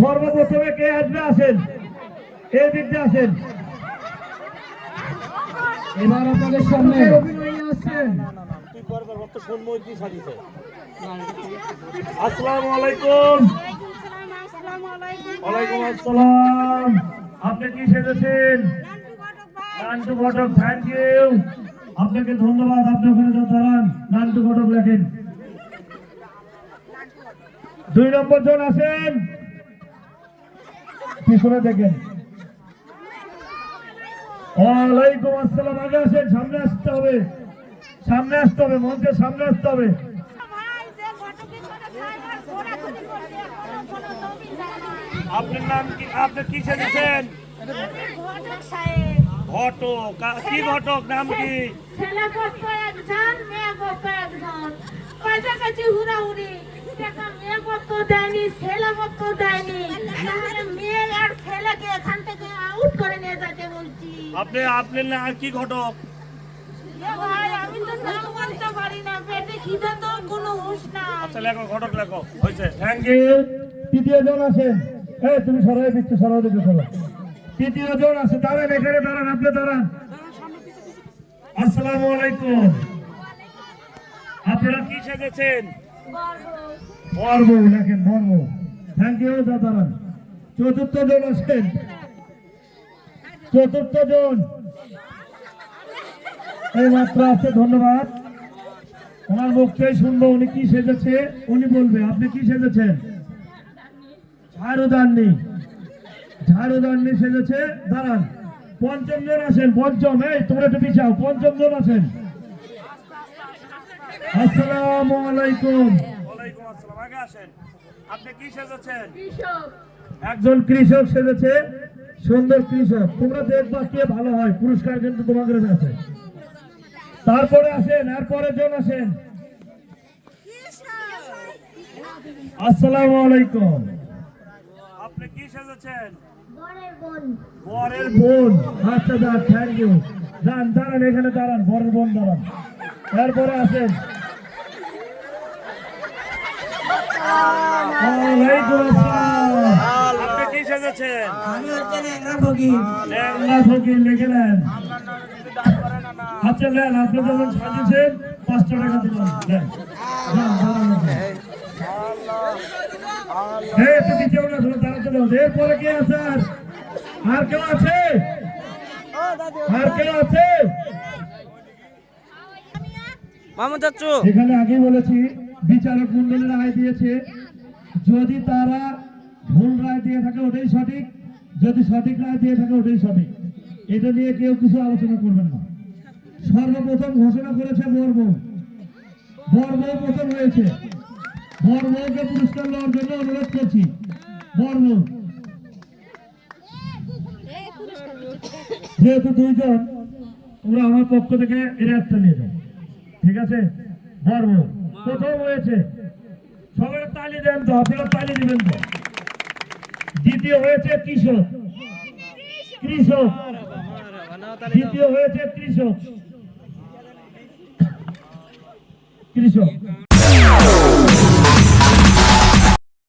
সর্বপ্রথমে কে আসবে আসেন, এই দিক দিয়ে আসেন। এবার আপনাদের সামনে অভিনয় আসছেন। আসসালামু আলাইকুম। ওয়ালাইকুম আসসালাম। আপনি কি সেজেছেন? নান্টু ঘটক। থ্যাংক ইউ, আপনাকে ধন্যবাদ। আপনি ওখানে যা দাঁড়ান, নান্টু ঘটক লেখেন। 2 নম্বর জন আসেন, পিছনে দেখেন। ওয়ালাইকুম আসসালাম। আগে আসেন, সামনে আসতে হবে, সামনে আসতে হবে, মঞ্চের সামনে আসতে হবে। আপনার নাম কি? আপনি কি সেজেছেন? ঘটক। কি ঘটক? নাম কি? আপনি আপনার না কি ঘটক? আচ্ছা লেখো, ঘটক লেখো, হয়েছে। Thank you. তৃতীয় জন আছেন। এই তুমি সরাই দিচ্ছ, সরাই দিচ্ছ, সরো। তৃতীয় জন আছে, দাঁড়ান, এখানে দাঁড়ান, আপনি দাঁড়ান। আসসালামু আলাইকুম। আপনারা কি সেজেছেন? বর্ব লেখেন, বর্ব। থ্যাংক ইউ, দাঁড়ান। চতুর্থ জন আছেন, চতুর্থ জন এই মাত্র আছে, ধন্যবাদ। ওনার মুখটাই শুনবো, উনি কি সেজেছে উনি বলবে। আপনি কি সেজেছেন? ঝাড়ুদারনি। ঝাড়ুদারনি সেজেছে, দাঁড়ান। পঞ্চম জন আছেন, পঞ্চম। এই তোমরা একটু পিছাও, পঞ্চম জন আছেন। আসসালামু আলাইকুম। ওয়ালাইকুম আসসালাম। আগে আসেন। আপনি কি সেজেছেন? একজন কৃষক সেজেছে, সুন্দর কৃষক। তোমরা দেখবা কে ভালো হয়, পুরস্কার কিন্তু তোমাদের কাছে। তারপরে আসেন, এরপরে জন আসেন। আসসালামু আলাইকুম। আপনি কি সেজেছেন? বরের বোন। আচ্ছা যান, থ্যাংক ইউ। যান, দাঁড়ান, এখানে দাঁড়ান, বরের বোন দাঁড়ান। এরপরে আসেন। ওয়ালাইকুম আসসালাম। আপনি কি সেজেছেন? আমি হচ্ছে ন্যাংরা ফকির। ন্যাংরা ফকির লিখে নেন। আচ্ছা নেন, আপনি যখন সাজিয়েছেন 5টা টাকা দিলাম। নেন, তুমি কেউ না, দাঁড়াতে দাও। এরপরে কে আছে? আর কেউ আছে? আর কেউ আছে? মামুন চাচু, এখানে আগে বলেছি, বিচারক মন্ডলের রায় দিয়েছে, যদি তারা ভুল রায় দিয়ে থাকে ওটাই সঠিক, যদি সঠিক রায় দিয়ে থাকে ওটাই সঠিক। এটা নিয়ে কেউ কিছু আলোচনা করবেন না। সর্বপ্রথম ঘোষণা করেছে বর্ব। বর্ব প্রথম হয়েছে। বর্বকে পুরস্কার নেওয়ার জন্য অনুরোধ করছি। বর্ব যেহেতু 2 জন, তোমরা আমার পক্ষ থেকে এর একটা নিয়ে যাও, ঠিক আছে? বর্ব প্রথম হয়েছে, সবাই তালি দেন তো, আপনারা তালি দিবেন তো। দ্বিতীয় হয়েছে কৃষক। কৃষক দ্বিতীয় হয়েছে কৃষক। কৃষক